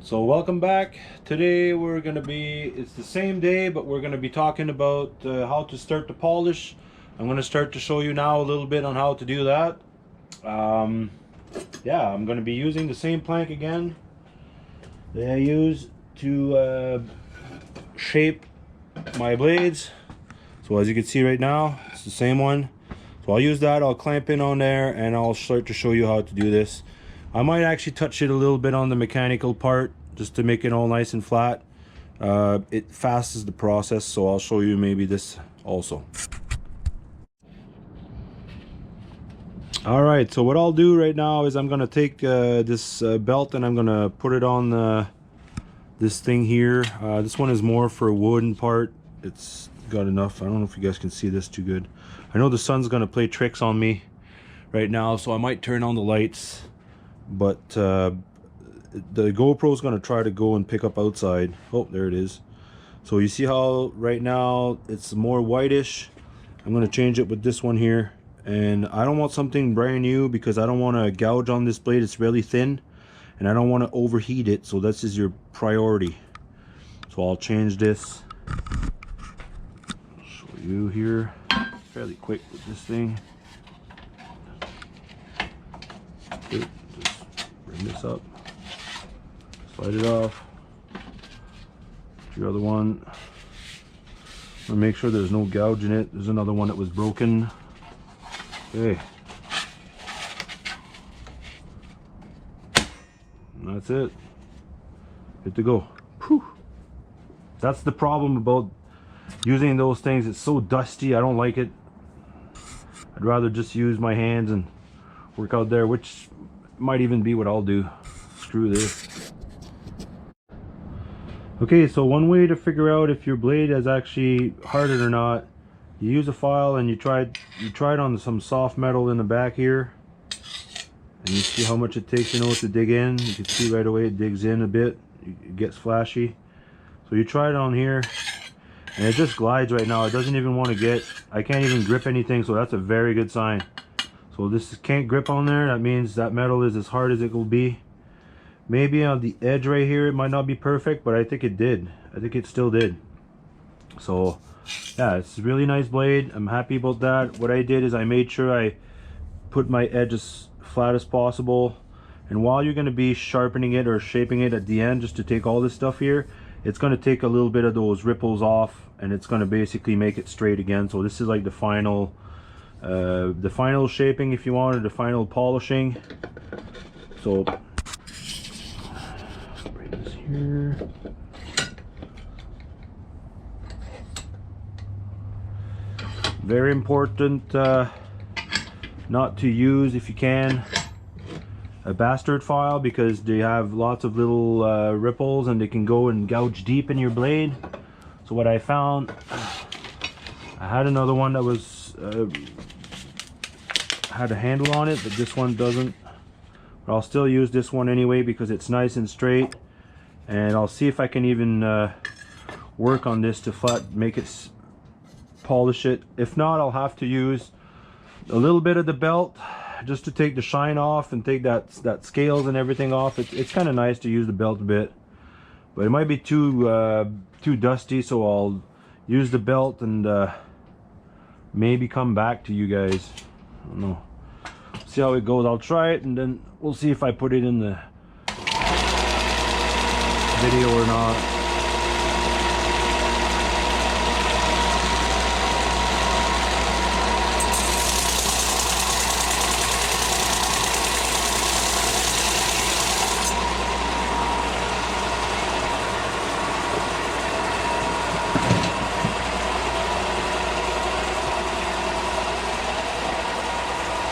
So welcome back. Today it's the same day, but we're gonna be talking about how to start the polish. I'm gonna start to show you now a little bit on how to do that. Yeah, I'm gonna be using the same plank again that I use to shape my blades. So as you can see right now, it's the same one. So I'll use that, I'll clamp in on there, and I'll start to show you how to do this. I might actually touch it a little bit on the mechanical part just to make it all nice and flat. It fastens the process, so I'll show you maybe this also. Alright, so what I'll do right now is I'm gonna take this belt and I'm gonna put it on this thing here. This one is more for a wooden part. It's got enough. I don't know if you guys can see this too good. I know the sun's gonna play tricks on me right now, so I might turn on the lights, but the GoPro's gonna try to go and pick up outside. Oh, there it is. So you see how right now it's more whitish. I'm gonna change it with this one here, and I don't want something brand new because I don't want to gouge on this blade. It's really thin and I don't want to overheat it, so this is your priority. So I'll change this. I'll show you here fairly quick with this thing. Okay, just bring this up, slide it off. Your other one, I'm gonna make sure there's no gouge in it. There's another one that was broken. Okay, and that's it. Good to go. Whew. That's the problem about using those things. It's so dusty. I don't like it. I'd rather just use my hands and work out there, which might even be what I'll do. Screw this. Okay, so one way to figure out if your blade is actually hardened or not, you use a file and you try it on some soft metal in the back here, and you see how much it takes, to dig in. You can see right away it digs in a bit. It gets flashy. So you try it on here, and it just glides right now. It doesn't even want to get, I can't even grip anything, so that's a very good sign. So this can't grip on there. That means that metal is as hard as it will be. Maybe on the edge right here it might not be perfect, but I think it did. I think it still did. So yeah, it's a really nice blade. I'm happy about that. What I did is I made sure I put my edge as flat as possible, and while you're going to be sharpening it or shaping it at the end, just to take all this stuff here, it's going to take a little bit of those ripples off, and it's going to basically make it straight again. So this is like the final shaping, if you wanted, the final polishing. So spray this here. Very important not to use, if you can, a bastard file, because they have lots of little ripples and they can go and gouge deep in your blade. So what I found, I had another one that was had a handle on it, but this one doesn't. But I'll still use this one anyway because it's nice and straight, and I'll see if I can even work on this to make it polish it. If not, I'll have to use a little bit of the belt just to take the shine off and take that scales and everything off. It's kind of nice to use the belt a bit, but it might be too dusty, so I'll use the belt and maybe come back to you guys. I don't know, see how it goes. I'll try it and then we'll see if I put it in the video or not.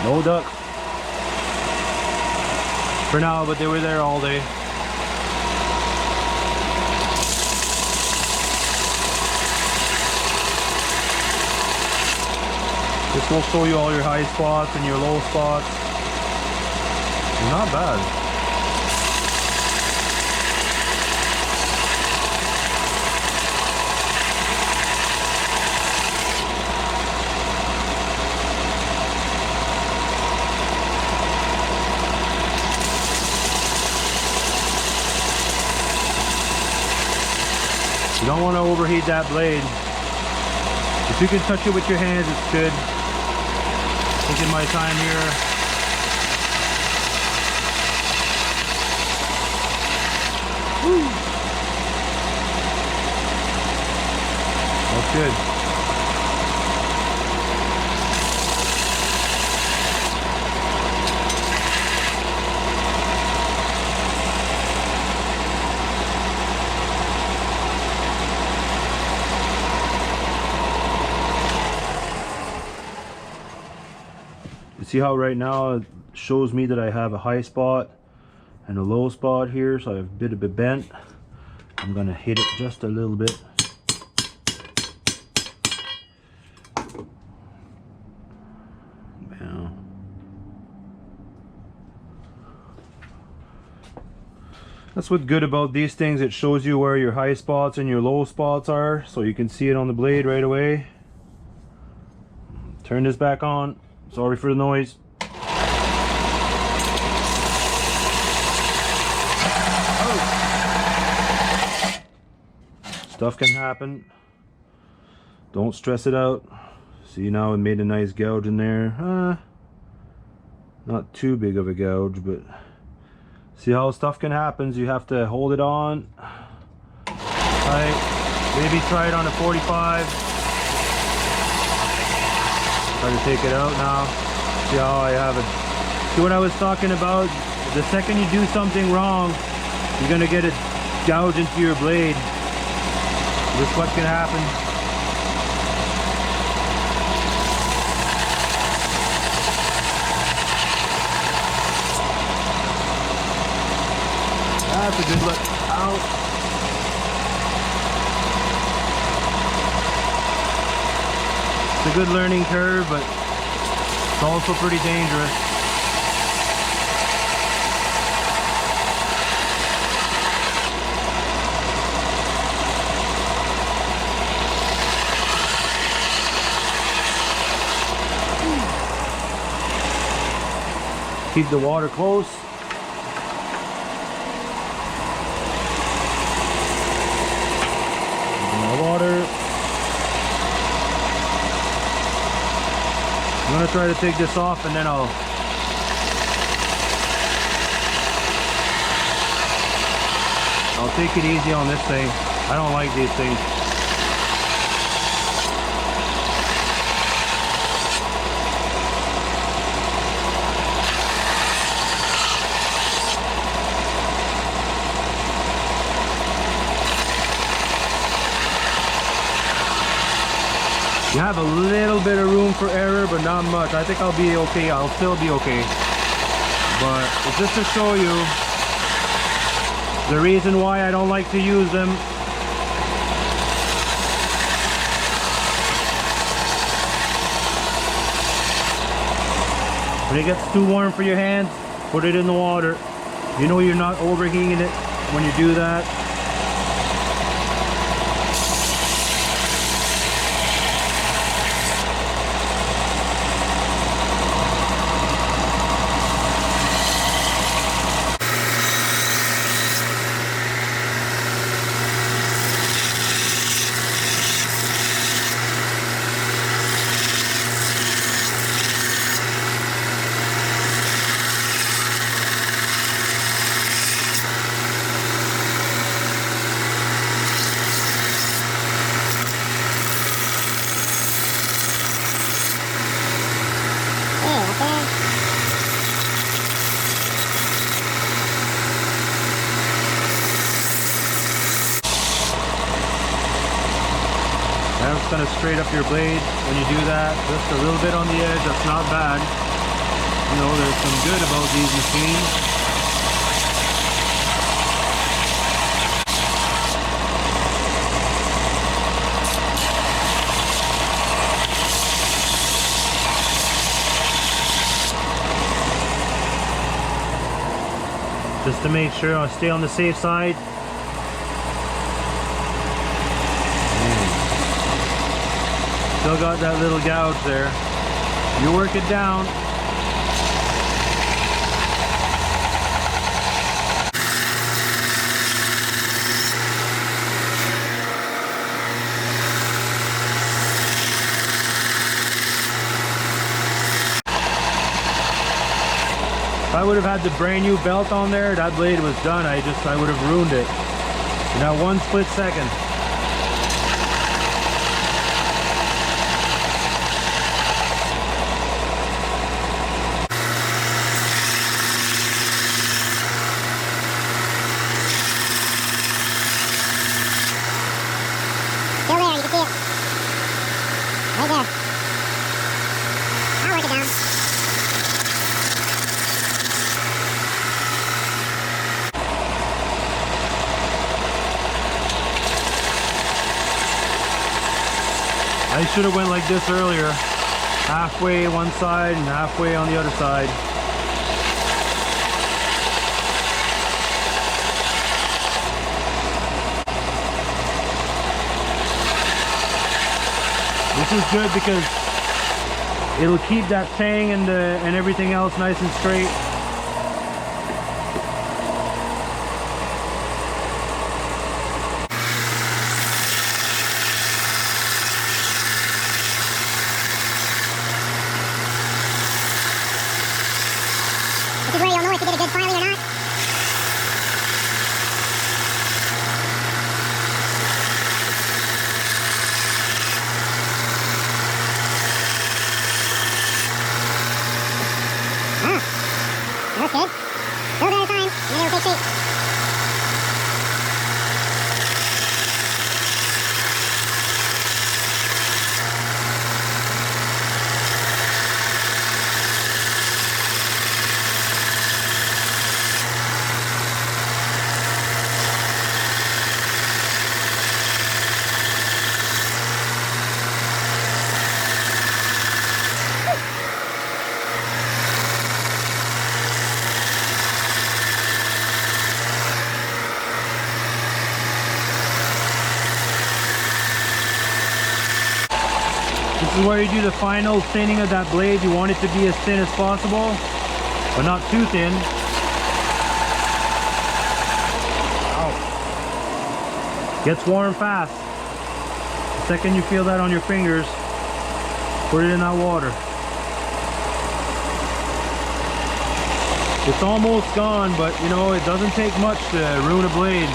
No ducks for now, but they were there all day. This will show you all your high spots and your low spots. Not bad. You don't want to overheat that blade. If you can touch it with your hands, it's good. Taking my time here. Woo. That's good. You see how right now it shows me that I have a high spot and a low spot here, so I have a bit of a bent. I'm gonna hit it just a little bit. Now, that's what's good about these things. It shows you where your high spots and your low spots are, so you can see it on the blade right away. Turn this back on. Sorry for the noise. Stuff can happen. Don't stress it out. See, now it made a nice gouge in there. Not too big of a gouge, but see how stuff can happen. You have to hold it on. Right. Maybe try it on a 45. Try to take it out now. See how I have it. See what I was talking about? The second you do something wrong, you're gonna get it gouged into your blade. This is what can happen. That's a good look. Ow. It's a good learning curve, but it's also pretty dangerous. Keep the water close. More water. I'm gonna try to take this off and then I'll take it easy on this thing. I don't like these things. You have a little bit of room for error, but not much. I think I'll be okay. I'll still be okay. But it's just to show you the reason why I don't like to use them. When it gets too warm for your hands, put it in the water. You know you're not overheating it when you do that. It's going to straight up your blade when you do that. Just a little bit on the edge, that's not bad. You know, there's some good about these machines. Just to make sure I stay on the safe side. Still got that little gouge there. You work it down. would have had the brand new belt on there, that blade was done. I would have ruined it in that one split second. Still there, you can see it. Right there. I'll work it down. I should have went like this earlier. Halfway one side and halfway on the other side. This is good because it'll keep that tang and everything else nice and straight. This is where you'll know if you did a good filing or not. That's good. Go at a time, and then it'll take shape. This is where you do the final thinning of that blade. You want it to be as thin as possible, but not too thin. Ow. Gets warm fast. The second you feel that on your fingers, put it in that water. It's almost gone, but you know, it doesn't take much to ruin a blade.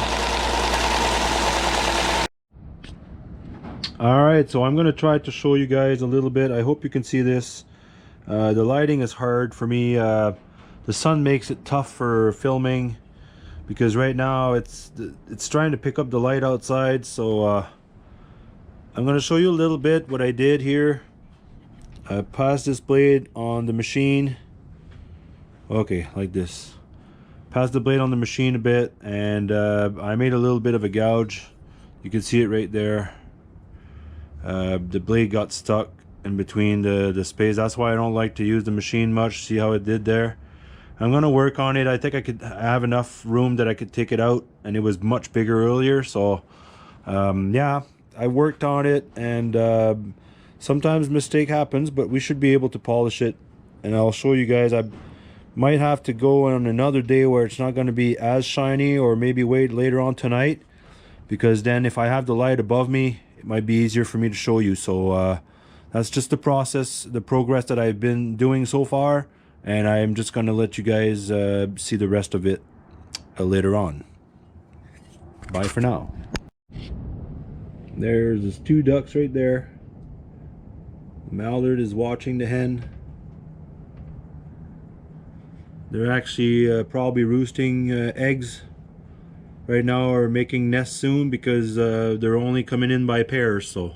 Alright, so I'm going to try to show you guys a little bit. I hope you can see this. The lighting is hard for me. The sun makes it tough for filming because right now it's trying to pick up the light outside. So I'm going to show you a little bit what I did here. I passed this blade on the machine. Okay, like this. Passed the blade on the machine a bit, and I made a little bit of a gouge. You can see it right there. The blade got stuck in between the space. That's why I don't like to use the machine much. See how it did there? I'm gonna work on it. I think I have enough room that I could take it out, and it was much bigger earlier. So yeah, I worked on it, and sometimes mistake happens, but we should be able to polish it, and I'll show you guys. I might have to go on another day where it's not going to be as shiny, or maybe wait later on tonight, because then if I have the light above me, it might be easier for me to show you. So that's just the process, the progress that I've been doing so far, and I'm just going to let you guys see the rest of it later on. Bye for now. There's 2 ducks right there. Mallard is watching the hen. They're actually probably roosting eggs right now, or making nests soon, because they're only coming in by pairs. So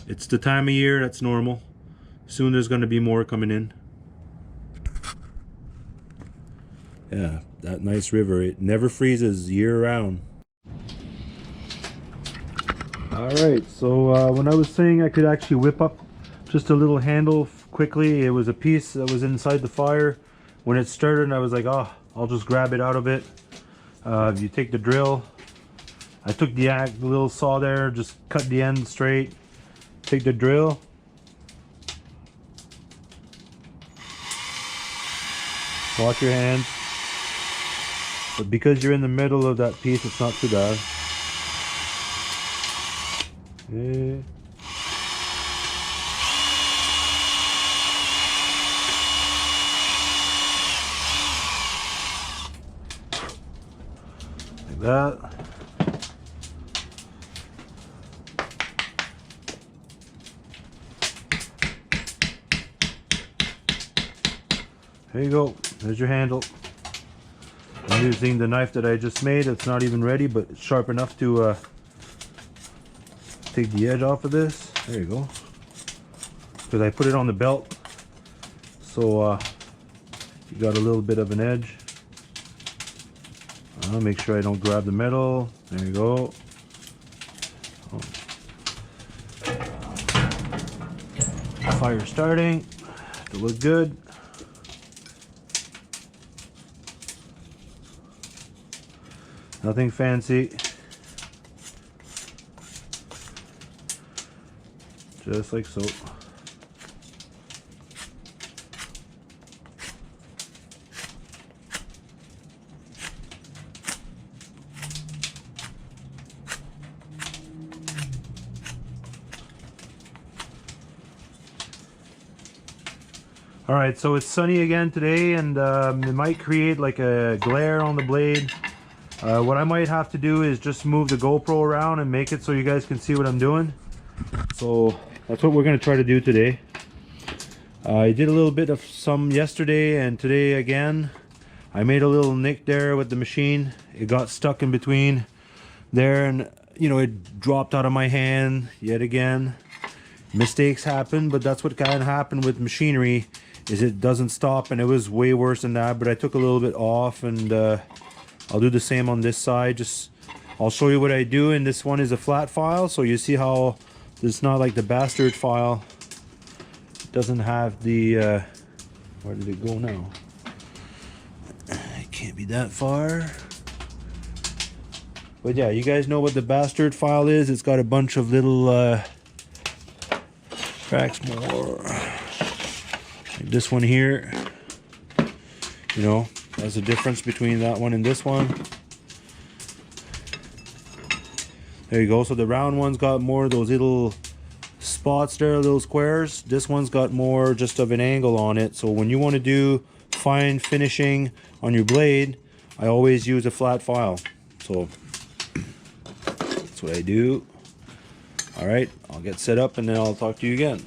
it's the time of year, that's normal. Soon there's going to be more coming in. Yeah, that nice river, it never freezes year round. Alright, so when I was saying I could actually whip up just a little handle quickly, it was a piece that was inside the fire. When it started, I was like, oh, I'll just grab it out of it. You take the drill. I took the little saw there, just cut the end straight. Take the drill. Wash your hands. But because you're in the middle of that piece, it's not too bad. Yeah. like that. There you go. There's your handle. I'm using the knife that I just made. It's not even ready, but it's sharp enough to take the edge off of this. There you go. Because I put it on the belt, so you got a little bit of an edge. I'll make sure I don't grab the metal. There you go. Oh. Fire starting. To look good. Nothing fancy. Just like so. Alright, so it's sunny again today, and it might create like a glare on the blade. What I might have to do is just move the GoPro around and make it so you guys can see what I'm doing. So that's what we're going to try to do today. I did a little bit of some yesterday and today again. I made a little nick there with the machine. It got stuck in between there, and you know, it dropped out of my hand yet again. Mistakes happen, but that's what kind of happened with machinery, is it doesn't stop, and it was way worse than that, but I took a little bit off, and I'll do the same on this side. I'll show you what I do, and this one is a flat file, so you see how it's not like the bastard file. It doesn't have the where did it go now? It can't be that far. But yeah, you guys know what the bastard file is. It's got a bunch of little cracks more. Like this one here. You know, there's a difference between that one and this one. There you go. So the round one's got more of those little spots there, little squares. This one's got more just of an angle on it. So when you want to do fine finishing on your blade, I always use a flat file. So that's what I do. Alright, I'll get set up and then I'll talk to you again.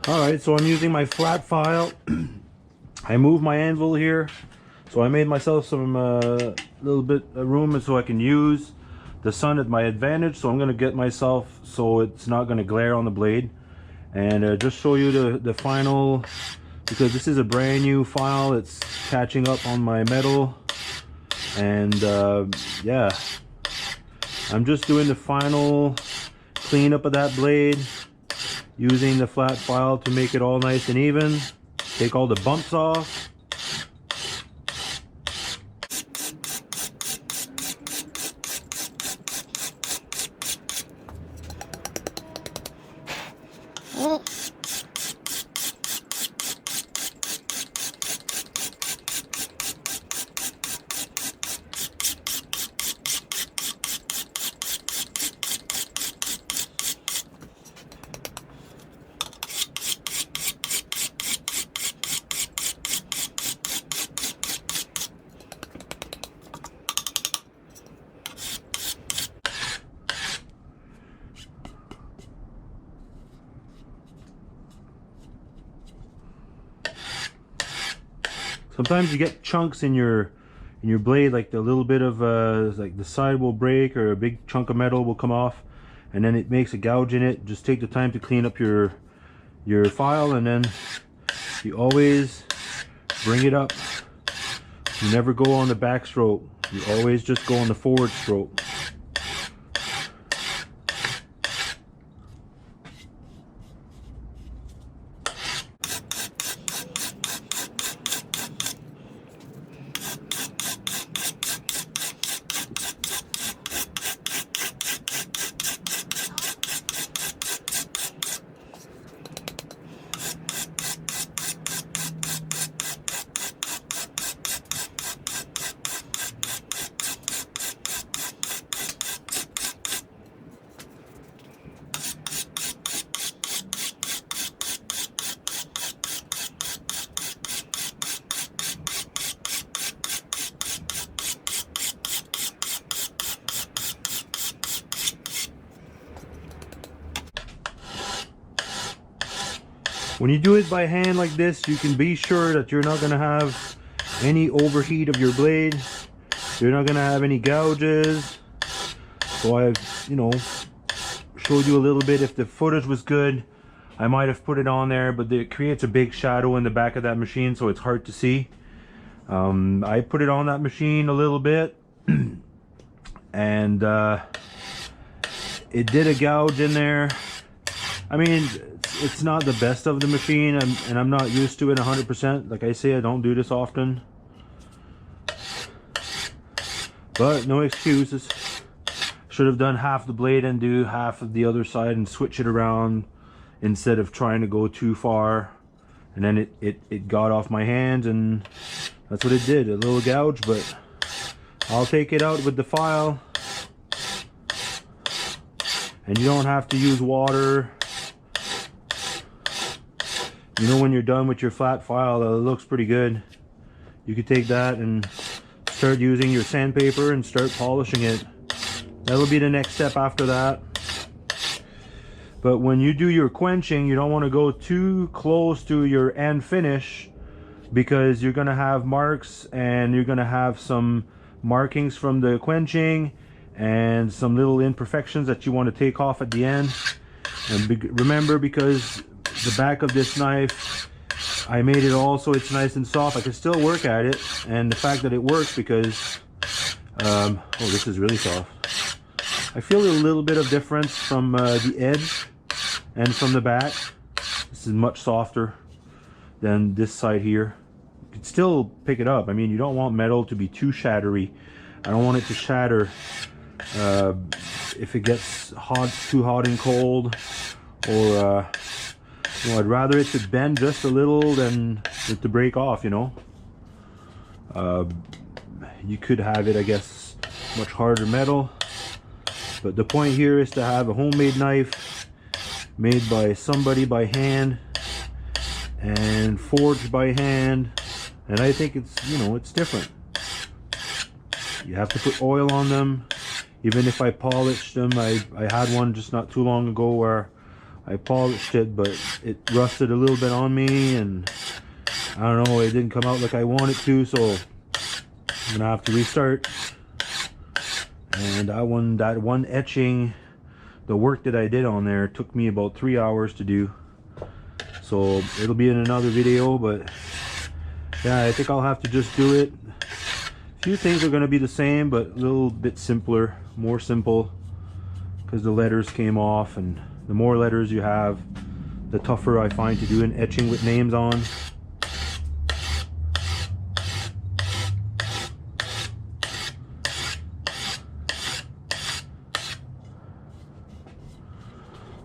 Alright, so I'm using my flat file. I moved my anvil here, so I made myself some little bit of room so I can use the sun at my advantage. So I'm going to get myself so it's not going to glare on the blade, and just show you the final, because this is a brand new file. It's catching up on my metal, and yeah, I'm just doing the final cleanup of that blade using the flat file to make it all nice and even. Take all the bumps off. Sometimes you get chunks in your blade, like the little bit of like the side will break, or a big chunk of metal will come off, and then it makes a gouge in it. Just take the time to clean up your file, and then you always bring it up. You never go on the back stroke. You always just go on the forward stroke. When you do it by hand like this, you can be sure that you're not going to have any overheat of your blade. You're not going to have any gouges. So I've, you know, showed you a little bit. If the footage was good, I might have put it on there, but it creates a big shadow in the back of that machine, so it's hard to see. I put it on that machine a little bit, and it did a gouge in there. I mean, it's not the best of the machine, and I'm not used to it 100%. Like I say, I don't do this often, but no excuses. Should have done half the blade and do half of the other side and switch it around instead of trying to go too far. And then it got off my hands, and that's what it did, a little gouge. But I'll take it out with the file, and you don't have to use water. You know, when you're done with your flat file, it looks pretty good. You could take that and start using your sandpaper and start polishing it. That'll be the next step after that. But when you do your quenching, you don't want to go too close to your end finish, because you're going to have marks, and you're going to have some markings from the quenching and some little imperfections that you want to take off at the end. And remember, because the back of this knife, I made it all so it's nice and soft, I can still work at it. And the fact that it works, because oh, this is really soft. I feel a little bit of difference from the edge and from the back. This is much softer than this side here. You can still pick it up. I mean, you don't want metal to be too shattery. I don't want it to shatter if it gets hot, too hot and cold, or you know, I'd rather it to bend just a little than it to break off, you know. You could have it, I guess, much harder metal. But the point here is to have a homemade knife made by somebody by hand and forged by hand, and I think it's, you know, it's different. You have to put oil on them. Even if I polished them, I had one just not too long ago where I polished it, but it rusted a little bit on me, and I don't know, it didn't come out like I wanted to, so I'm gonna have to restart. And that one etching, the work that I did on there took me about 3 hours to do. So it'll be in another video, but yeah, I think I'll have to just do it. A few things are going to be the same, but a little bit simpler, more simple, because the letters came off, and the more letters you have, the tougher I find to do an etching with names on.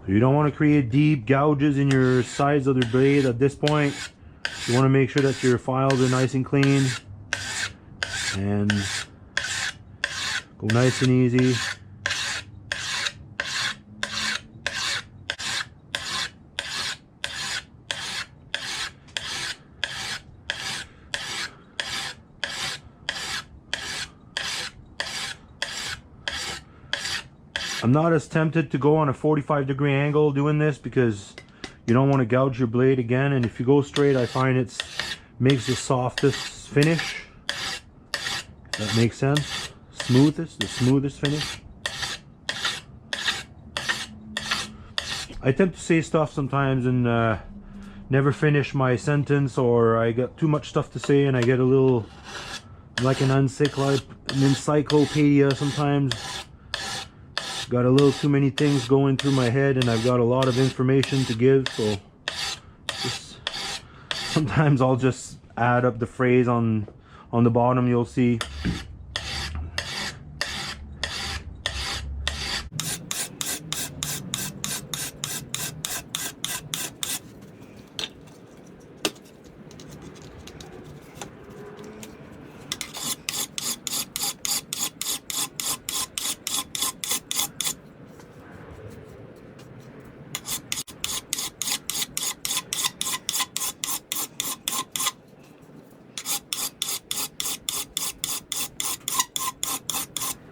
You don't want to create deep gouges in your sides of the blade at this point. You want to make sure that your files are nice and clean, and go nice and easy. I'm not as tempted to go on a 45-degree angle doing this, because you don't want to gouge your blade again, and if you go straight, I find it makes the softest finish. If that makes sense. The smoothest finish. I tend to say stuff sometimes and never finish my sentence, or I got too much stuff to say and I get a little like an encyclopedia sometimes. Got a little too many things going through my head, and I've got a lot of information to give, so sometimes I'll just add up the phrase on the bottom, you'll see.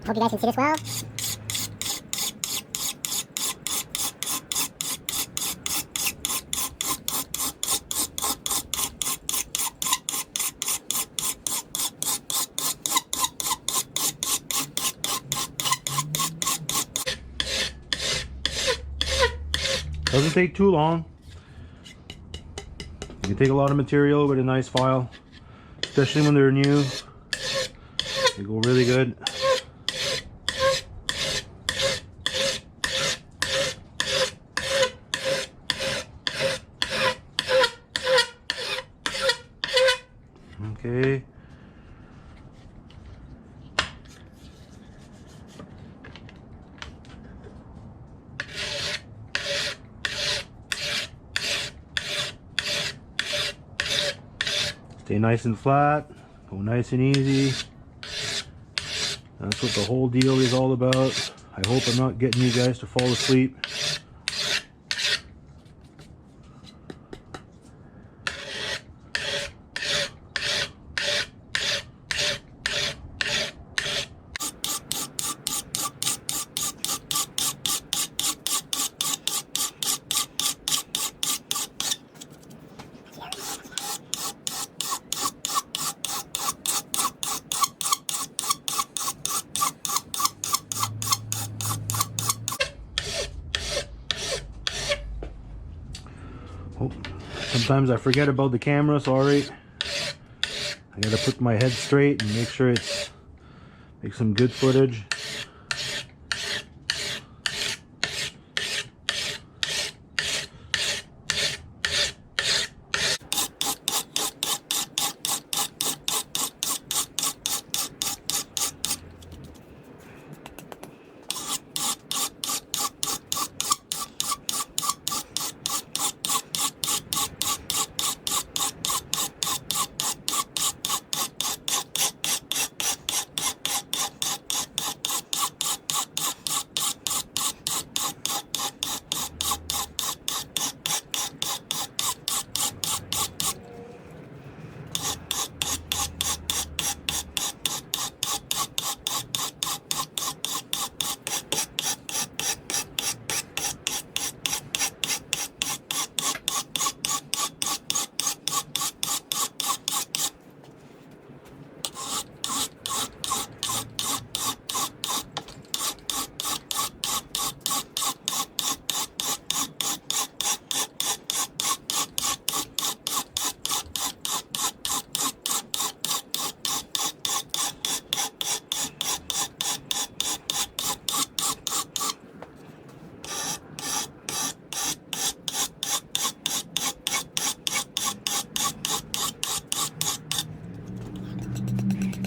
Hope you guys can see this well. Doesn't take too long. You can take a lot of material with a nice file, especially when they're new. They go really good. Okay. Stay nice and flat, go nice and easy. That's what the whole deal is all about. I hope I'm not getting you guys to fall asleep. Oh, sometimes I forget about the camera, sorry. I gotta put my head straight and make sure it's make some good footage.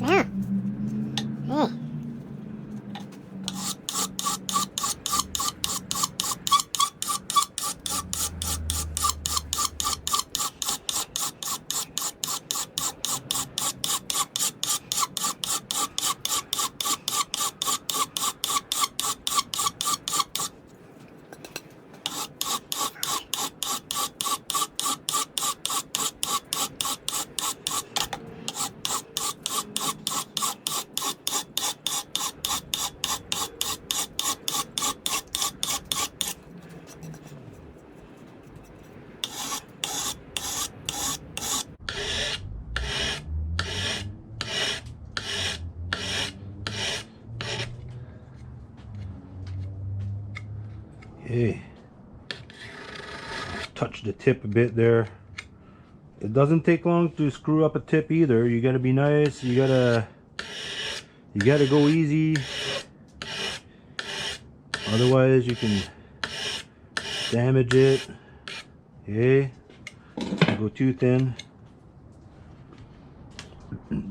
Yeah. Hey. Okay. Touch the tip a bit there. It doesn't take long to screw up a tip either. You gotta be nice. You gotta go easy. Otherwise you can damage it. Okay. Don't go too thin. That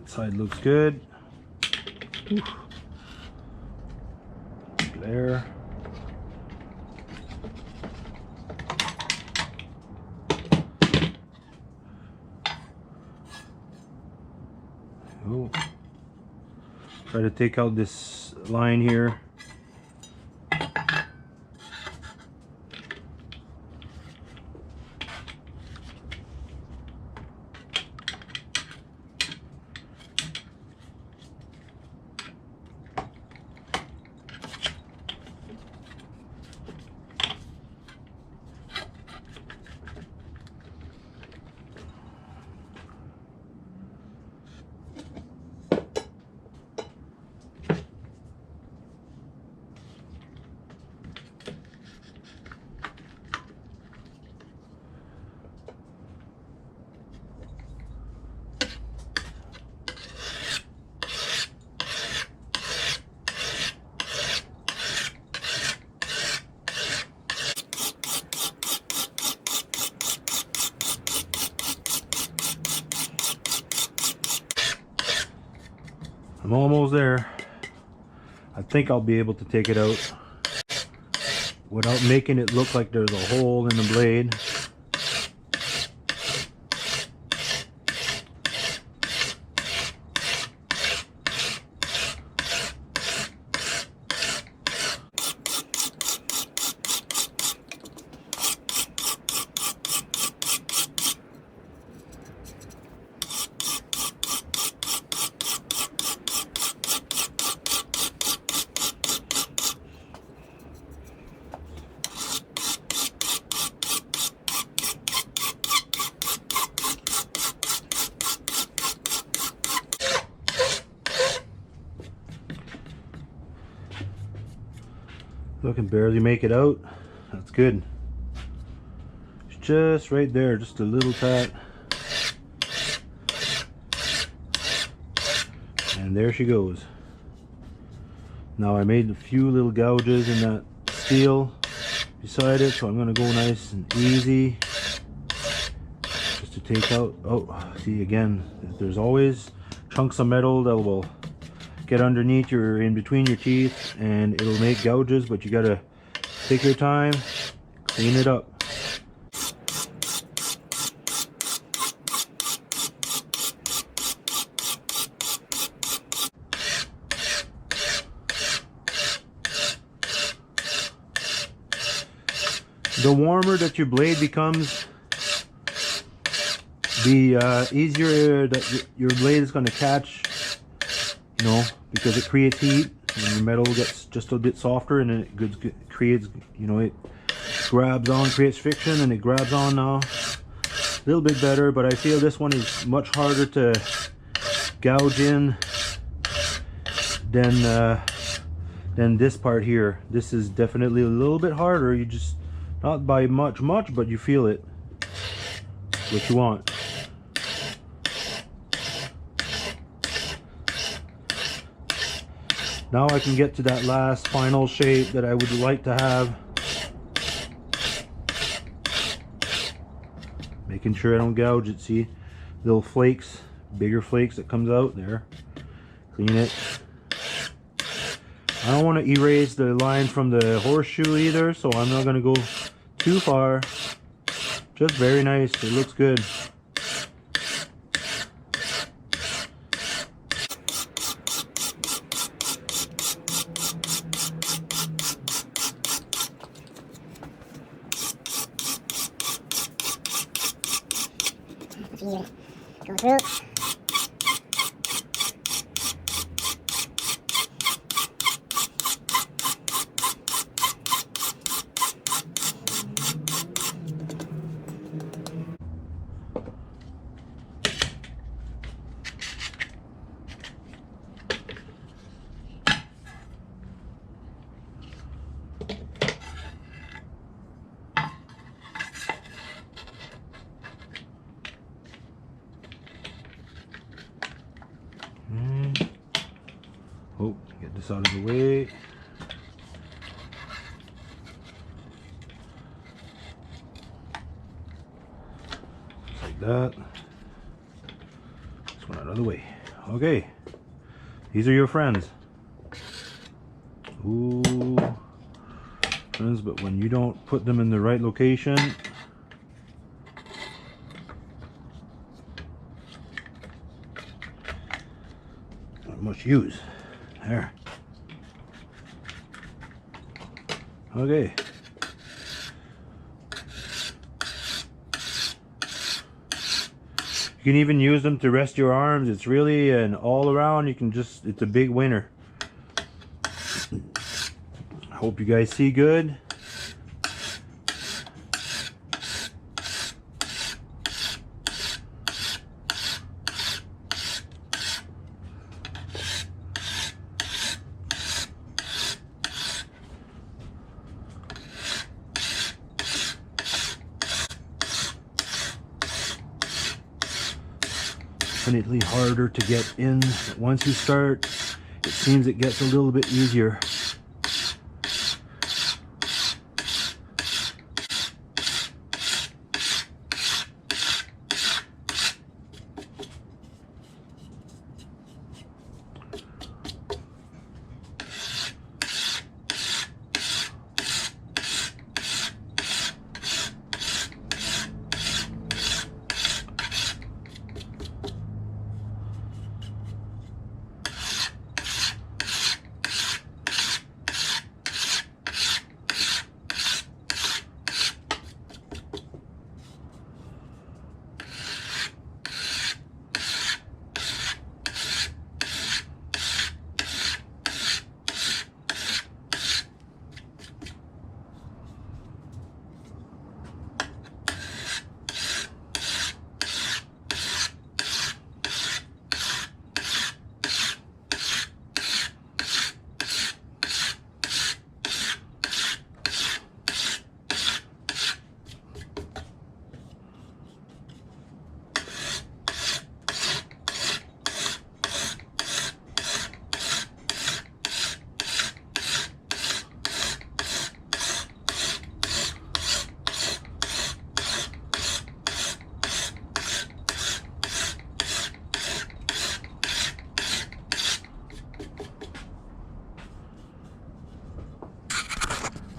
side looks good. Oof. There. Oh. Try to take out this line here. I'm almost there. I think I'll be able to take it out without making it look like there's a hole in the blade. I can barely make it out. That's good. It's just right there, just a little tat. And there she goes. Now I made a few little gouges in that steel beside it, so I'm going to go nice and easy just to take out. Oh, see, again, there's always chunks of metal that will get underneath your, in between your teeth, and it'll make gouges, but you gotta take your time, clean it up. The warmer that your blade becomes, the easier that your blade is going to catch, you know, because it creates heat and your metal gets just a bit softer, and it creates, you know, it grabs on, creates friction, and it grabs on now a little bit better. But I feel this one is much harder to gouge in than this part here. This is definitely a little bit harder. You just, not by much, but you feel it, what you want. Now I can get to that last final shape that I would like to have. Making sure I don't gouge it. See, little flakes, bigger flakes that comes out there. Clean it. I don't want to erase the line from the horseshoe either, so I'm not going to go too far. Just very nice. It looks good. Go through. Oh, get this out of the way. Just like that. This one out of the way. Okay. These are your friends. Ooh. Friends, but when you don't put them in the right location, not much use. There. Okay. You can even use them to rest your arms. It's really an all around. You can just, it's a big winner. I hope you guys see good. Definitely harder to get in. Once you start, it seems it gets a little bit easier.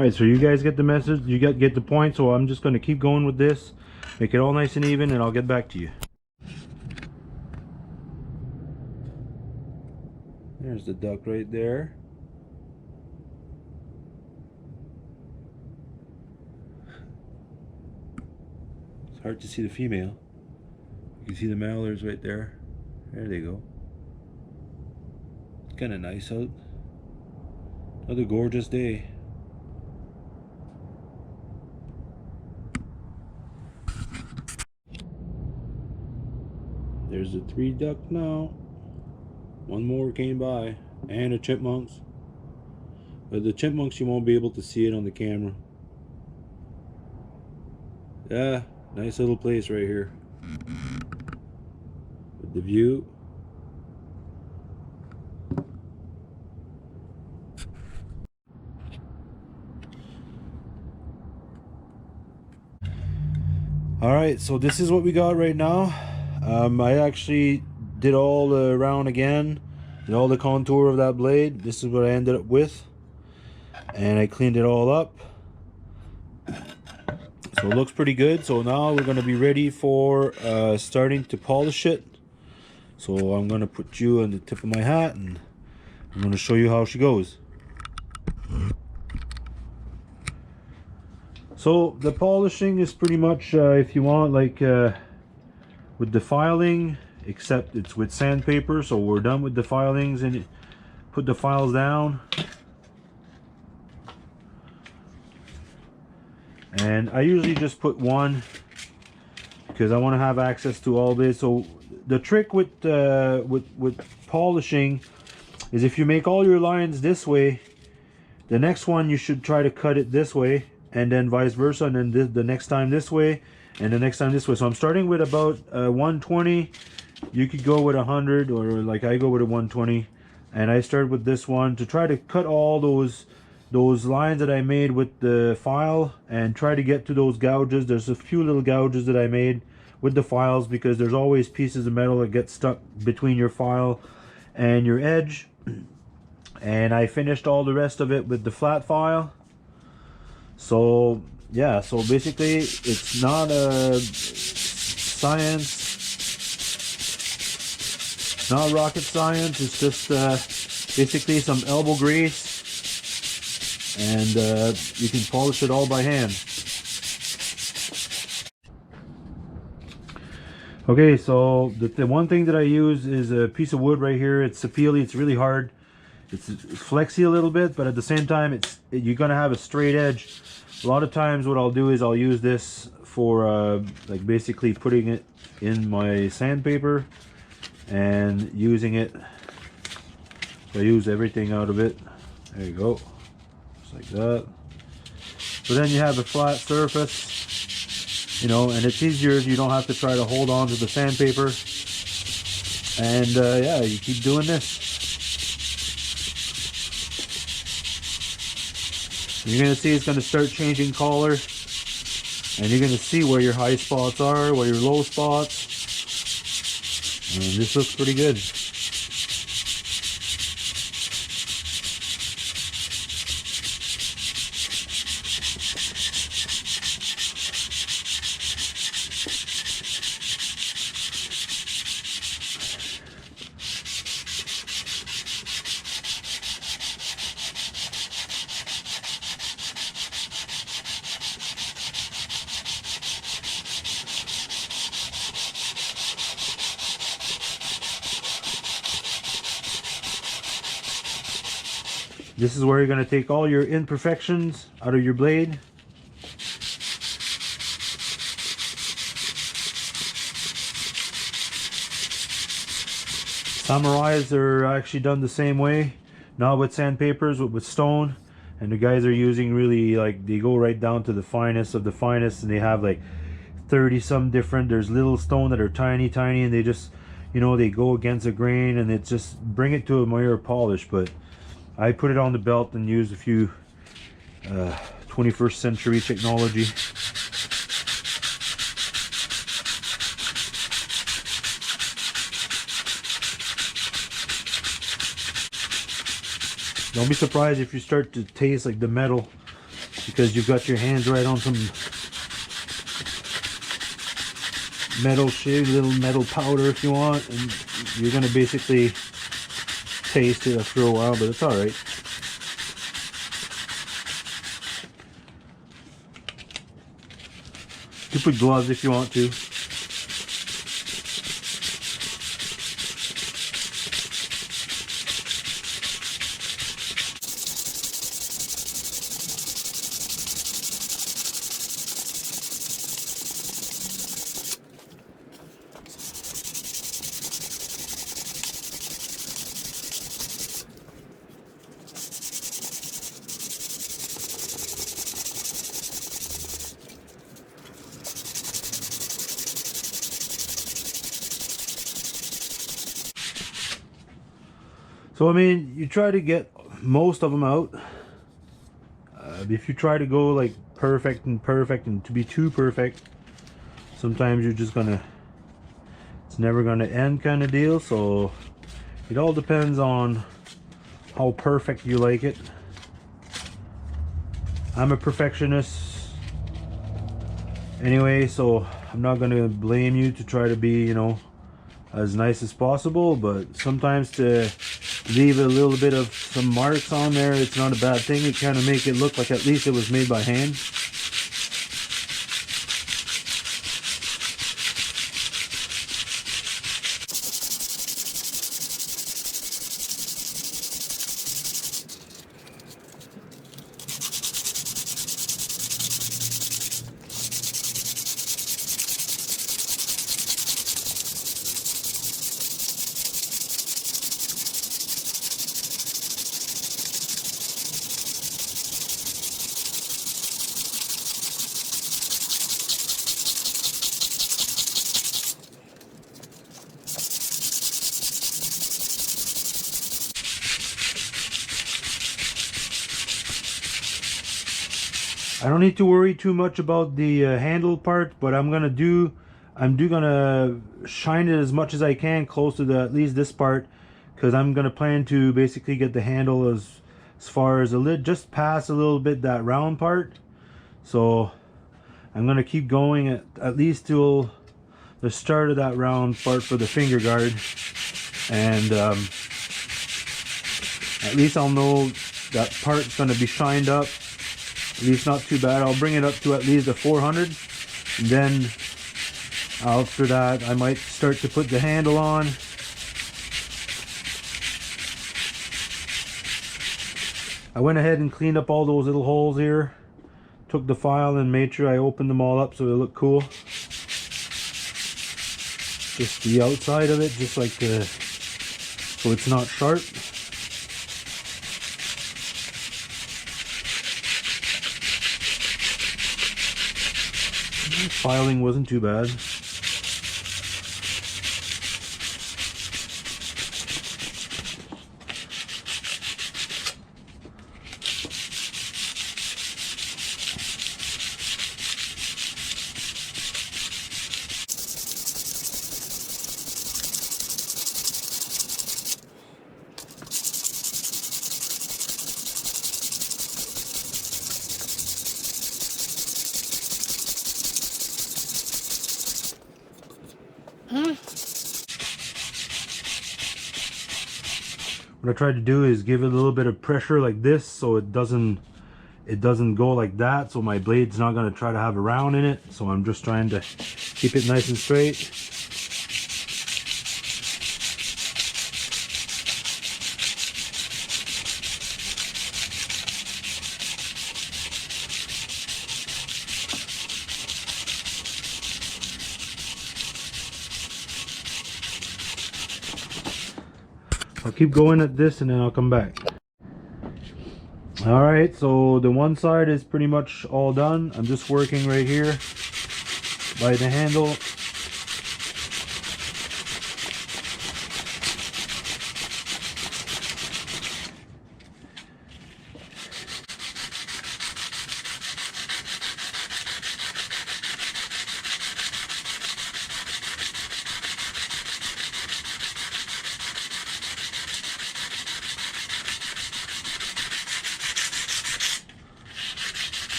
Alright, so you guys get the message, you get the point, so I'm just going to keep going with this, make it all nice and even, and I'll get back to you. There's the duck right there. It's hard to see the female. You can see the mallards right there. There they go. It's kind of nice out. Another gorgeous day. There's the 3 duck now. One more came by, and the chipmunks. But the chipmunks, you won't be able to see it on the camera. Yeah, nice little place right here. With the view. Alright, so this is what we got right now. I actually did all the round again, did all the contour of that blade. This is what I ended up with, and I cleaned it all up, so it looks pretty good. So now we're going to be ready for starting to polish it. So I'm going to put you on the tip of my hat, and I'm going to show you how she goes. So the polishing is pretty much if you want, like with the filing, except it's with sandpaper. So we're done with the filings, and put the files down. And I usually just put one because I want to have access to all this. So the trick with polishing is if you make all your lines this way, the next one you should try to cut it this way, and then vice versa, and then the next time this way, and the next time this way. So I'm starting with about 120. You could go with 100, or like I go with a 120, and I start with this one to try to cut all those lines that I made with the file, and try to get to those gouges. There's a few little gouges that I made with the files, because there's always pieces of metal that get stuck between your file and your edge. And I finished all the rest of it with the flat file. So yeah, so basically it's not a science, not rocket science. It's just basically some elbow grease, and you can polish it all by hand. Okay, so the one thing that I use is a piece of wood right here. It's sapele. It's really hard. It's flexy a little bit, but at the same time, you're gonna have a straight edge. A lot of times what I'll do is I'll use this for like basically putting it in my sandpaper and using it. So I use everything out of it. There you go, just like that. So then you have a flat surface, you know, and it's easier. You don't have to try to hold on to the sandpaper. And yeah, you keep doing this. You're going to see it's going to start changing color, and you're going to see where your high spots are, where your low spots, and this looks pretty good. This is where you're going to take all your imperfections out of your blade. Samurais are actually done the same way, not with sandpapers, but with stone. And the guys are using really, like, they go right down to the finest of the finest, and they have like 30 some different. There's little stone that are tiny, and they just, you know, they go against the grain, and it just bring it to a more polish. But I put it on the belt and use a few 21st century technology. Don't be surprised if you start to taste like the metal because you've got your hands right on some metal shade, little metal powder if you want, and you're gonna basically taste it after a while, but it's all right. You put gloves if you want to. So I mean, you try to get most of them out. If you try to go like perfect and to be too perfect, sometimes you're just gonna, it's never gonna end kind of deal. So it all depends on how perfect you like it. I'm a perfectionist anyway, so I'm not gonna blame you to try to be, you know, as nice as possible, but sometimes to leave a little bit of some marks on there, it's not a bad thing. It kind of make it look like at least it was made by hand. I don't need to worry too much about the handle part, but I'm gonna shine it as much as I can close to at least this part, because I'm gonna plan to basically get the handle as far as the lid, just past a little bit that round part. So I'm gonna keep going at least till the start of that round part for the finger guard, and at least I'll know that part's gonna be shined up. At least not too bad. I'll bring it up to at least a 400, and then after that I might start to put the handle on. I went ahead and cleaned up all those little holes here, took the file and made sure I opened them all up so they look cool. Just the outside of it, just like so it's not sharp. Filing wasn't too bad. What I tried to do is give it a little bit of pressure like this, so it doesn't go like that, so my blade's not going to try to have a round in it. So I'm just trying to keep it nice and straight. I'll keep going at this and then I'll come back. Alright, so the one side is pretty much all done. I'm just working right here by the handle.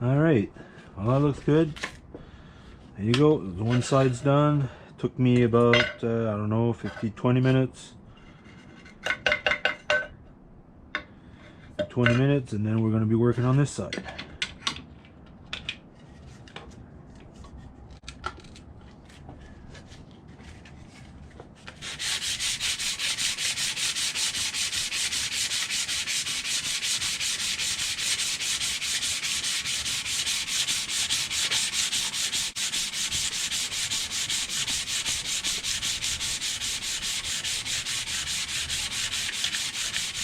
All right, well, that looks good. There you go. One side's done. Took me about I don't know, 20 minutes. 20 minutes, and then we're going to be working on this side.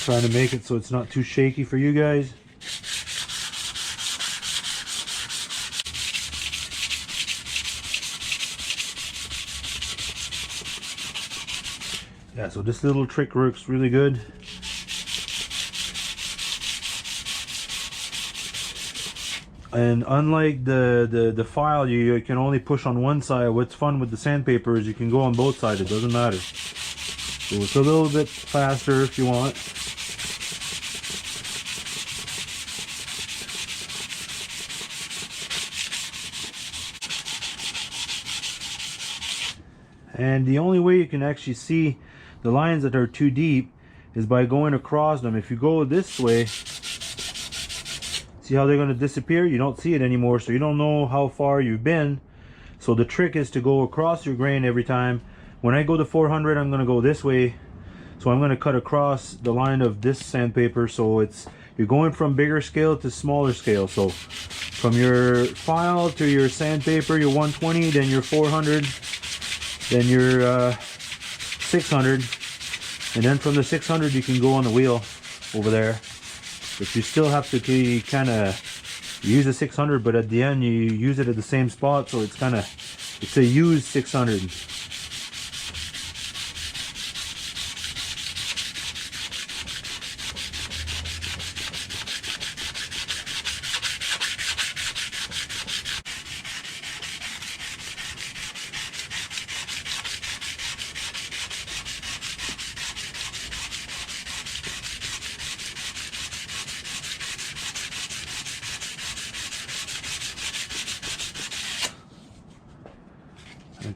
Trying to make it so it's not too shaky for you guys. Yeah, so this little trick works really good. And unlike the file, you can only push on one side. What's fun with the sandpaper is you can go on both sides, it doesn't matter. So it's a little bit faster if you want. And the only way you can actually see the lines that are too deep is by going across them. If you go this way, see how they're going to disappear? You don't see it anymore, so you don't know how far you've been. So the trick is to go across your grain every time. When I go to 400, I'm going to go this way. So I'm going to cut across the line of this sandpaper. So you're going from bigger scale to smaller scale. So from your file to your sandpaper, your 120, then your 400, then your 600, and then from the 600 you can go on the wheel over there. But you still have to kind of use a 600, but at the end you use it at the same spot, so it's a used 600.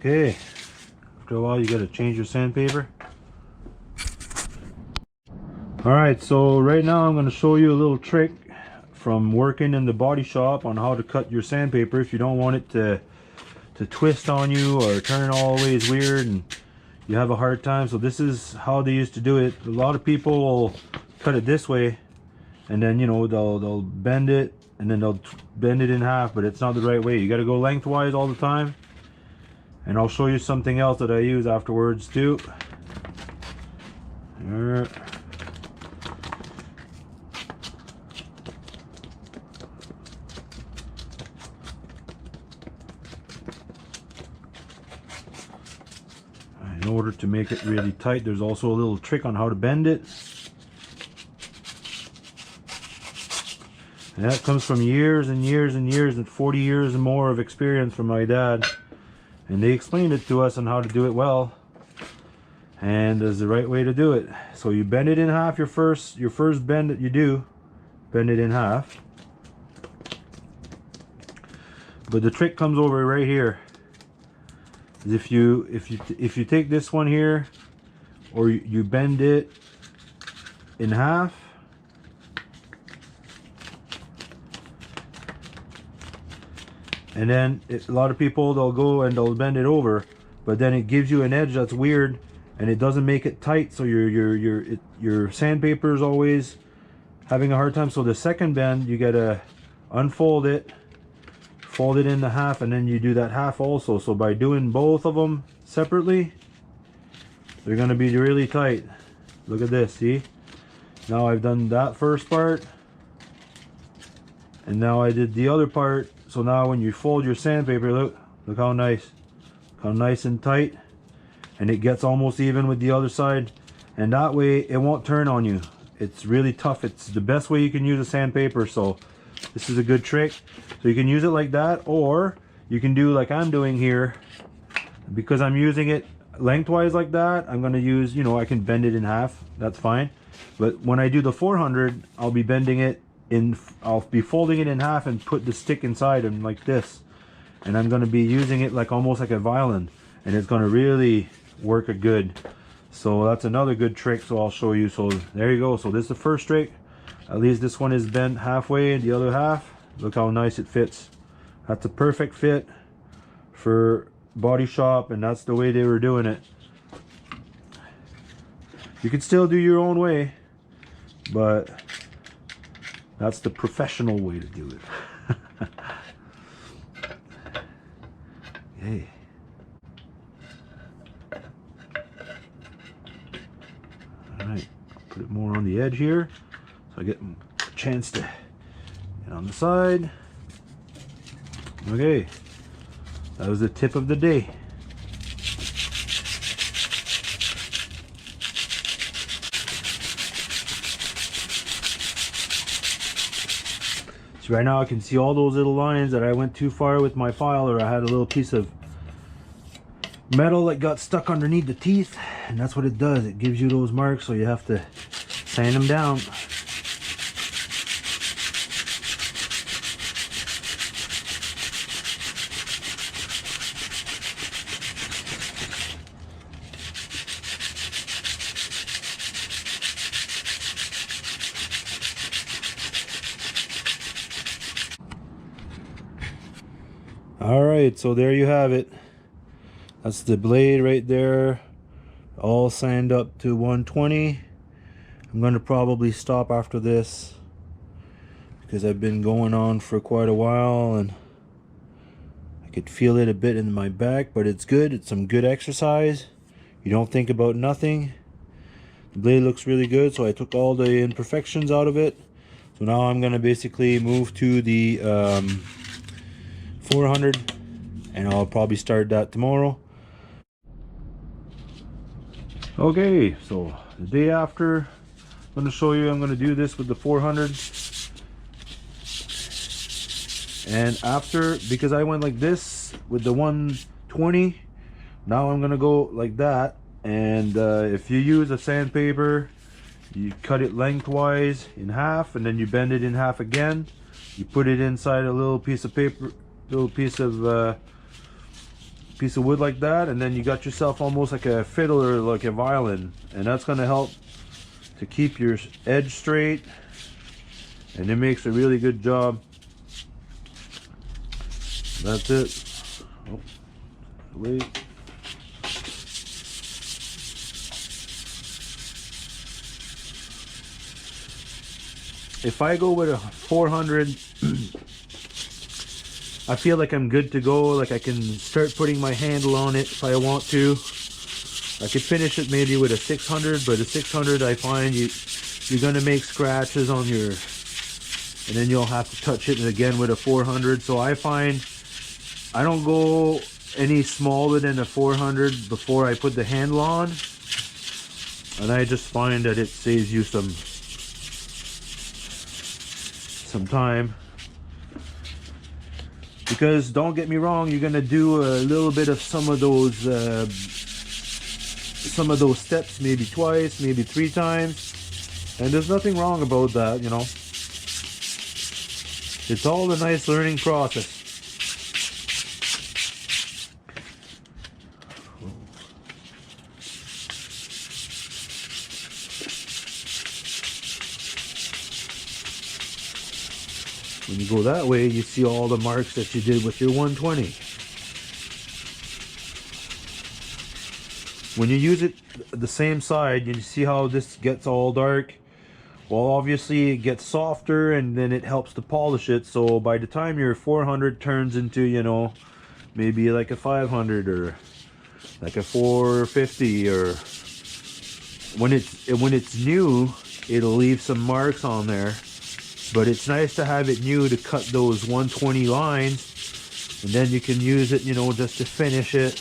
Okay, after a while you gotta change your sandpaper. Alright, so right now I'm going to show you a little trick from working in the body shop on how to cut your sandpaper if you don't want it to twist on you or turn all ways weird and you have a hard time. So this is how they used to do it. A lot of people will cut it this way, and then they'll bend it and then they'll bend it in half, but it's not the right way. You got to go lengthwise all the time. And I'll show you something else that I use afterwards too. Alright. In order to make it really tight, there's also a little trick on how to bend it. And that comes from years and years and years and 40 years and more of experience from my dad. And they explained it to us on how to do it well, and there's the right way to do it. So you bend it in half. Your first bend that you do, bend it in half. But the trick comes over right here. Is if you take this one here, or you bend it in half, and then a lot of people, they'll go and they'll bend it over, but then it gives you an edge that's weird and it doesn't make it tight, so your sandpaper is always having a hard time. So the second bend, you gotta unfold it, fold it into half, and then you do that half also. So by doing both of them separately, they're gonna be really tight. Look at this, see? Now I've done that first part, and now I did the other part. So now when you fold your sandpaper, look how nice and tight, and it gets almost even with the other side, and that way it won't turn on you. It's really tough. It's the best way you can use a sandpaper, so this is a good trick. So you can use it like that, or you can do like I'm doing here. Because I'm using it lengthwise like that, I'm going to use, I can bend it in half, that's fine. But when I do the 400, I'll be bending it I'll be folding it in half and put the stick inside and like this, and I'm going to be using it like almost like a violin, and it's going to really work a good. So that's another good trick, so I'll show you. So there you go. So this is the first straight. At least this one is bent halfway, the other half, look how nice it fits. That's a perfect fit for body shop, and that's the way they were doing it. You can still do your own way, but that's the professional way to do it. Hey. Alright, put it more on the edge here so I get a chance to get on the side. Okay, that was the tip of the day. So right now I can see all those little lines that I went too far with my file, or I had a little piece of metal that got stuck underneath the teeth, and that's what it does. It gives you those marks, so you have to sand them down. Alright, so there you have it. That's the blade right there, all sand up to 120. I'm going to probably stop after this because I've been going on for quite a while and I could feel it a bit in my back, but it's good. It's some good exercise. You don't think about nothing. The blade looks really good, so I took all the imperfections out of it. So now I'm going to basically move to the 400, and I'll probably start that tomorrow. Okay, so the day after, I'm going to show you I'm going to do this with the 400. And after, because I went like this with the 120, now I'm going to go like that. And if you use a sandpaper, you cut it lengthwise in half, and then you bend it in half again. You put it inside a little piece of paper, little piece of wood like that, and then you got yourself almost like a fiddle or like a violin, and that's going to help to keep your edge straight, and it makes a really good job. That's it. Oh, wait. If I go with a 400, I feel like I'm good to go. Like I can start putting my handle on it if I want to. I could finish it maybe with a 600, but a 600 I find you're gonna make scratches on your, and then you'll have to touch it again with a 400. So I find I don't go any smaller than a 400 before I put the handle on, and I just find that it saves you some time. Because don't get me wrong, you're gonna do a little bit of some of those steps, maybe twice, maybe 3 times, and there's nothing wrong about that, you know. It's all a nice learning process. When you go that way, you see all the marks that you did with your 120. When you use it the same side, you see how this gets all dark? Well, obviously it gets softer, and then it helps to polish it. So by the time your 400 turns into, you know, maybe like a 500 or like a 450, or when it's new, it'll leave some marks on there. But it's nice to have it new to cut those 120 lines, and then you can use it, you know, just to finish it.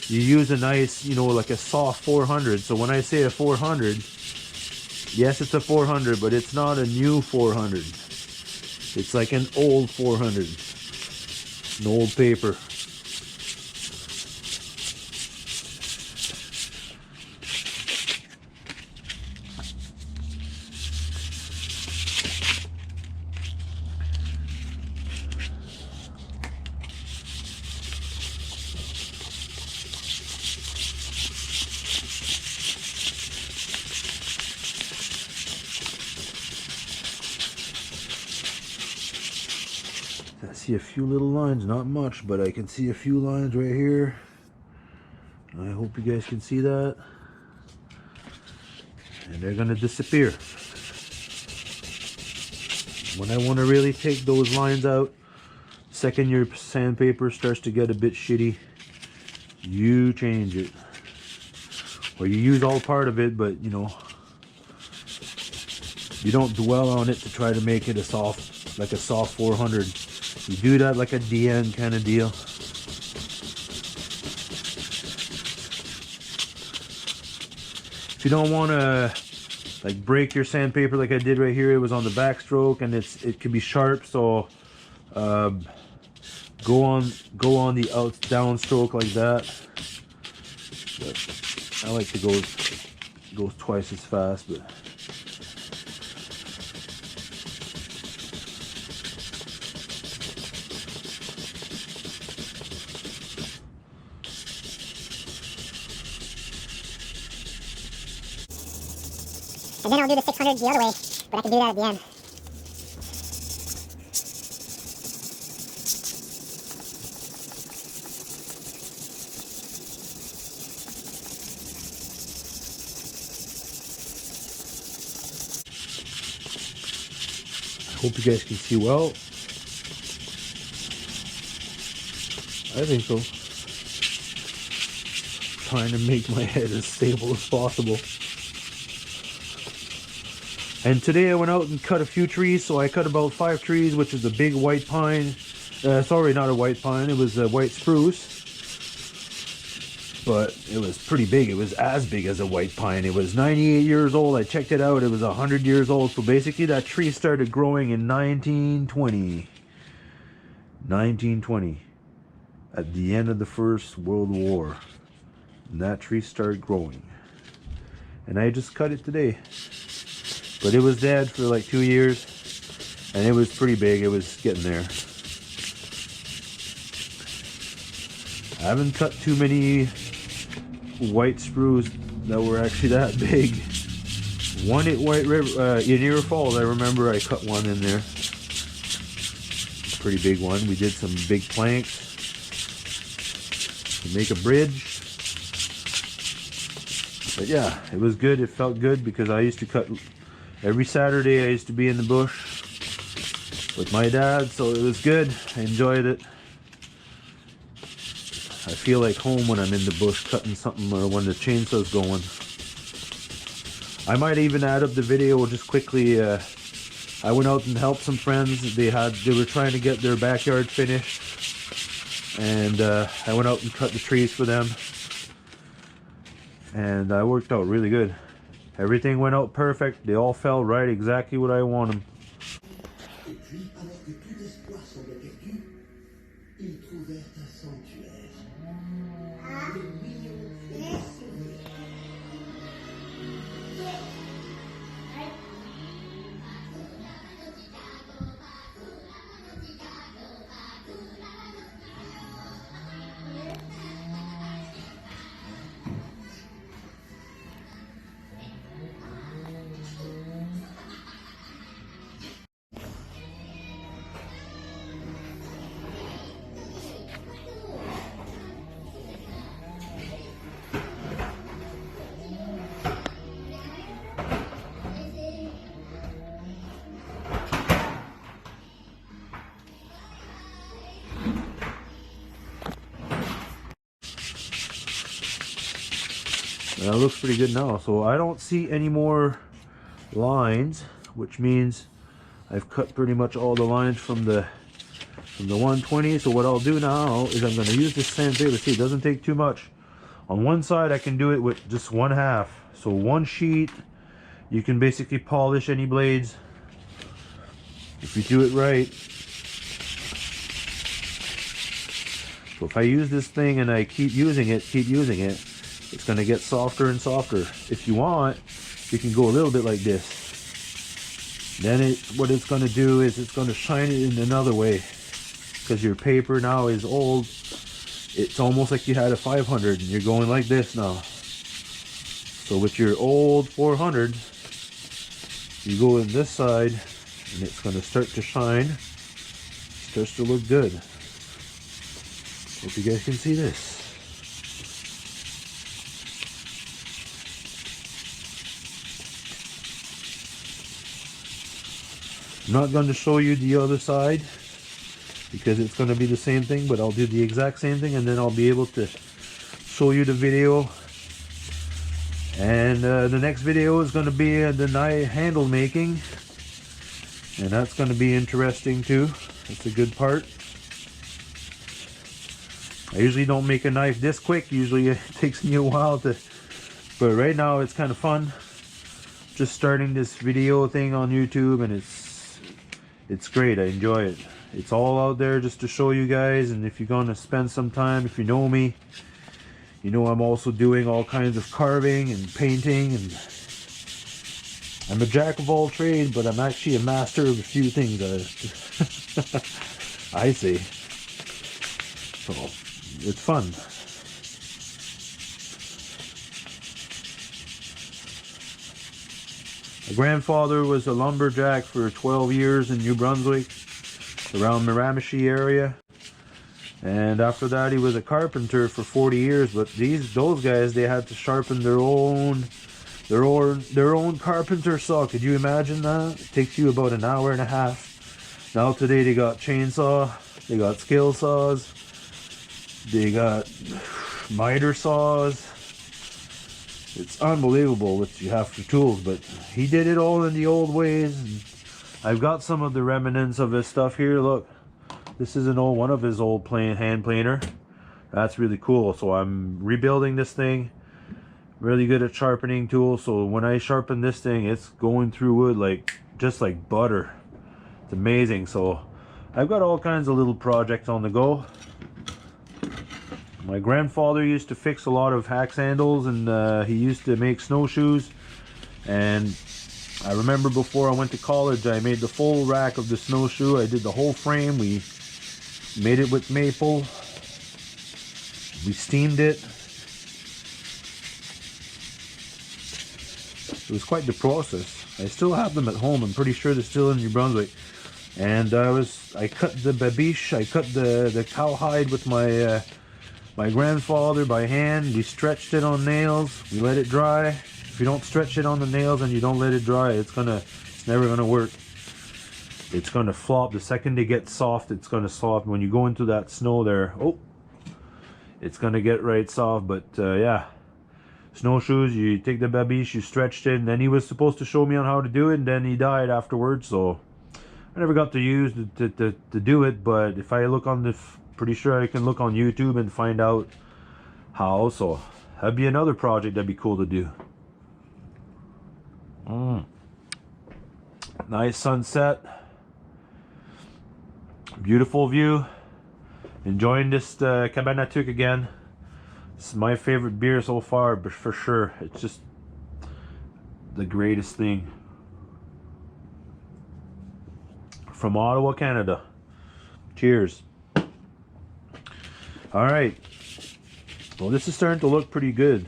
You use a nice, you know, like a soft 400. So when I say a 400, yes, it's a 400, but it's not a new 400. It's like an old 400, an old paper. see a few little lines, not much, but I can see a few lines right here. I hope you guys can see that. And they're gonna disappear. When I want to really take those lines out, second your sandpaper starts to get a bit shitty, you change it. Or you use all part of it, but you know, you don't dwell on it to try to make it a soft, like a soft 400. You do that like a DN kind of deal. If you don't want to like break your sandpaper like I did right here, it was on the backstroke and it can be sharp, so go on the downstroke like that. But I like to go twice as fast, but and then I'll do the 600 the other way, but I can do that at the end. I hope you guys can see well. I think so. Trying to make my head as stable as possible. And today I went out and cut a few trees, so I cut about 5 trees, which is a big white pine. Sorry, not a white pine, it was a white spruce. But it was pretty big, it was as big as a white pine. It was 98 years old, I checked it out, it was 100 years old. So basically that tree started growing in 1920. 1920. At the end of the First World War. And that tree started growing. And I just cut it today. But it was dead for like 2 years, and it was pretty big. It was getting there. I haven't cut too many white spruce that were actually that big. One at White River, in Ear Falls, I remember I cut one in there. Pretty big one. We did some big planks to make a bridge. But yeah, it was good. It felt good because I used to cut every Saturday. I used to be in the bush with my dad, so it was good. I enjoyed it. I feel like home when I'm in the bush cutting something, or when the chainsaw's going. I might even add up the video just quickly. I went out and helped some friends. They were trying to get their backyard finished, and I went out and cut the trees for them, and I worked out really good. Everything went out perfect. They all fell right exactly what I want them. Et puis, alors que tout espoir semblait perdu, ils trouvèrent un sanctuaire. Le million est sauvé. That looks pretty good now. So I don't see any more lines, which means I've cut pretty much all the lines from the 120. So what I'll do now is I'm going to use this sandpaper. See, it doesn't take too much. On one side I can do it with just 1/2. So one sheet, you can basically polish any blades if you do it right. So if I use this thing and I keep using it, it's going to get softer and softer. If you want, you can go a little bit like this. Then what it's going to do is it's going to shine it in another way. Because your paper now is old. It's almost like you had a 500 and you're going like this now. So with your old 400, you go in this side and it's going to start to shine. starts to look good. Hope you guys can see this. I'm not going to show you the other side because it's going to be the same thing, but I'll do the exact same thing and then I'll be able to show you the video. And the next video is going to be the knife handle making, and that's going to be interesting too. That's a good part. I usually don't make a knife this quick. Usually it takes me a while to, but right now it's kind of fun. Just starting this video thing on YouTube, and it's great. I enjoy it. It's all out there just to show you guys, and if you're going to spend some time, if you know me, you know I'm also doing all kinds of carving and painting, and I'm a jack of all trades, but I'm actually a master of a few things, I say. So, it's fun. My grandfather was a lumberjack for 12 years in New Brunswick, around Miramichi area. And after that he was a carpenter for 40 years, but those guys, they had to sharpen their own carpenter saw. Could you imagine that? It takes you about an hour and a half. Now today they got chainsaw, they got skill saws, they got miter saws. It's unbelievable what you have for tools, but he did it all in the old ways. And I've got some of the remnants of his stuff here. Look, this is one of his old hand planer. That's really cool. So I'm rebuilding this thing. Really good at sharpening tools. So when I sharpen this thing, it's going through wood just like butter. It's amazing. So I've got all kinds of little projects on the go. My grandfather used to fix a lot of axe handles, and he used to make snowshoes. And I remember before I went to college, I made the full rack of the snowshoe. I did the whole frame. We made it with maple. We steamed it. It was quite the process. I still have them at home. I'm pretty sure they're still in New Brunswick. And I cut the babiche. I cut the cowhide with my grandfather by hand. We stretched it on nails. We let it dry. If you don't stretch it on the nails and you don't let it dry, it's never gonna work. It's gonna flop. The second it gets soft, it's gonna soft. When you go into that snow there, it's gonna get right soft. But yeah, snowshoes, you take the babiche, you stretched it, and then he was supposed to show me on how to do it, and then he died afterwards, so I never got to use to do it. But if I look on pretty sure I can look on YouTube and find out how. So that'd be another project that'd be cool to do. Nice sunset, beautiful view. Enjoying this Cabana Tuc again. This is my favorite beer so far, but for sure it's just the greatest thing. From Ottawa, Canada. Cheers. Alright, well, this is starting to look pretty good,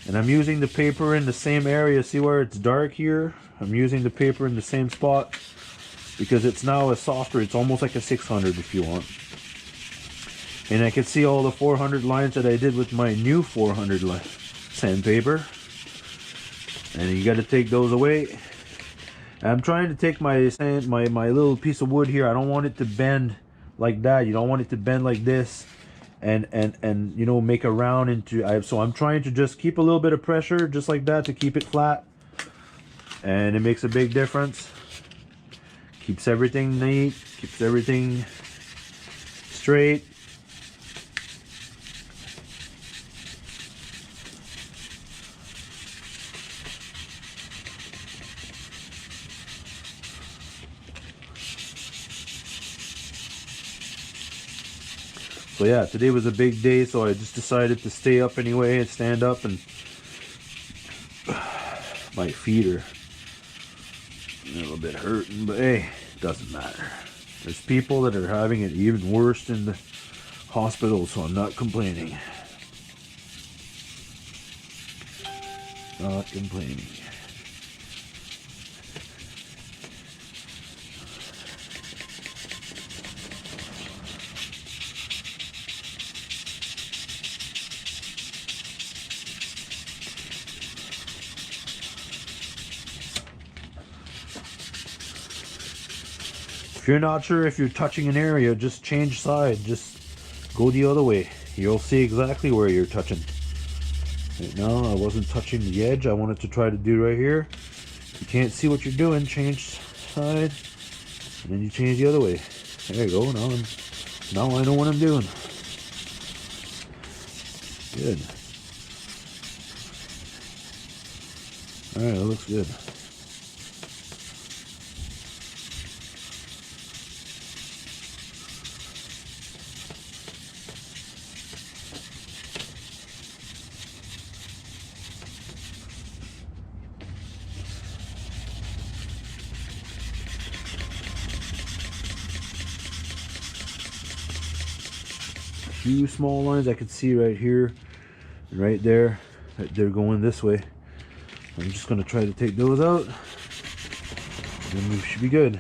and I'm using the paper in the same area. See where it's dark here? I'm using the paper in the same spot because it's now a softer. It's almost like a 600 if you want, and I can see all the 400 lines that I did with my new 400 line sandpaper, and you got to take those away. I'm trying to take my little piece of wood here. I don't want it to bend like that. You don't want it to bend like this and you know, make a round into. So I'm trying to just keep a little bit of pressure just like that to keep it flat, and it makes a big difference. Keeps everything neat, keeps everything straight. So yeah, today was a big day, so I just decided to stay up anyway and stand up, and my feet are a little bit hurting, but hey, it doesn't matter. There's people that are having it even worse in the hospital, so I'm not complaining. Not complaining. If you're not sure if you're touching an area, just change side. Just go the other way. You'll see exactly where you're touching. Right now, I wasn't touching the edge. I wanted to try to do right here. If you can't see what you're doing, change side, and then you change the other way. There you go. Now I know what I'm doing. Good. All right, that looks good. Few small lines I could see right here and right there that they're going this way. I'm just going to try to take those out, and then we should be good.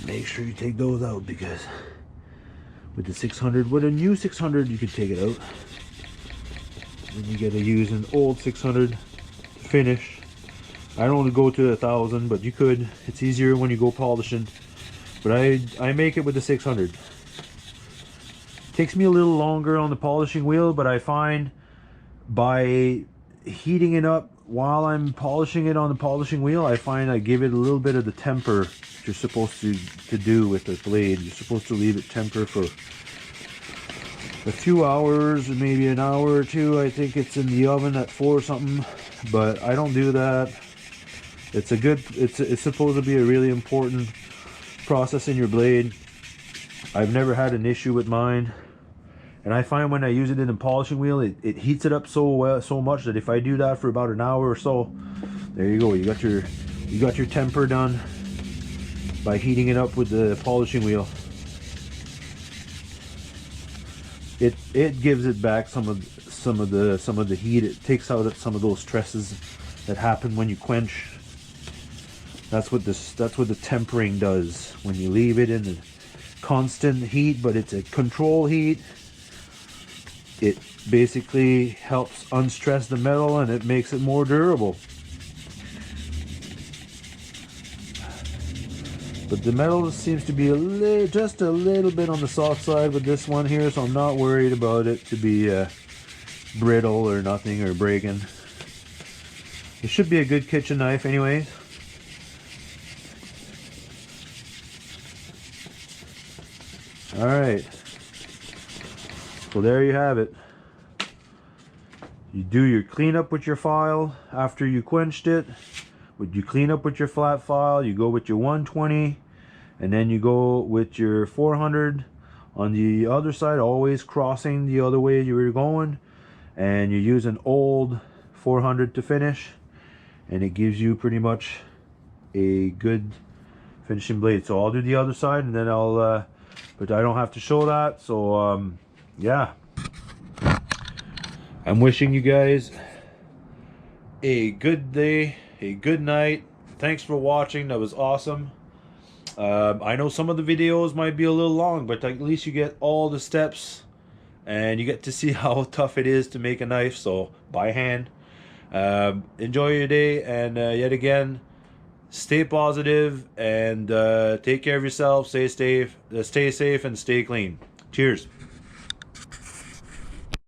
Make sure you take those out, because with the 600, with a new 600 you can take it out. Then you gotta use an old 600 to finish. I don't go to 1,000, but you could. It's easier when you go polishing. But I make it with the 600. Takes me a little longer on the polishing wheel, but I find by heating it up while I'm polishing it on the polishing wheel, I find I give it a little bit of the temper that you're supposed to do with the blade. You're supposed to leave it temper for a few hours, maybe an hour or two. I think it's in the oven at 4 or something, but I don't do that. It's supposed to be a really important process in your blade. I've never had an issue with mine, and I find when I use it in the polishing wheel, it heats it up so much that if I do that for about an hour or so, there you go. You got your temper done by heating it up with the polishing wheel. It gives it back some of the heat. It takes out some of those stresses that happen when you quench. That's what the tempering does. When you leave it in the constant heat, but it's a control heat, it basically helps unstress the metal and it makes it more durable. But the metal seems to be just a little bit on the soft side with this one here, so I'm not worried about it to be brittle or nothing or breaking. It should be a good kitchen knife anyway. Alright, so there you have it. You do your cleanup with your file after you quenched it. Would you clean up with your flat file, you go with your 120, and then you go with your 400 on the other side, always crossing the other way you were going, and you use an old 400 to finish, and it gives you pretty much a good finishing blade. So I'll do the other side, and then I'll but I don't have to show that. So yeah, I'm wishing you guys a good day, a good night. Thanks for watching. That was awesome. I know some of the videos might be a little long, but at least you get all the steps and you get to see how tough it is to make a knife, so by hand. Enjoy your day, and yet again, stay positive and take care of yourself. Stay safe and stay clean. Cheers.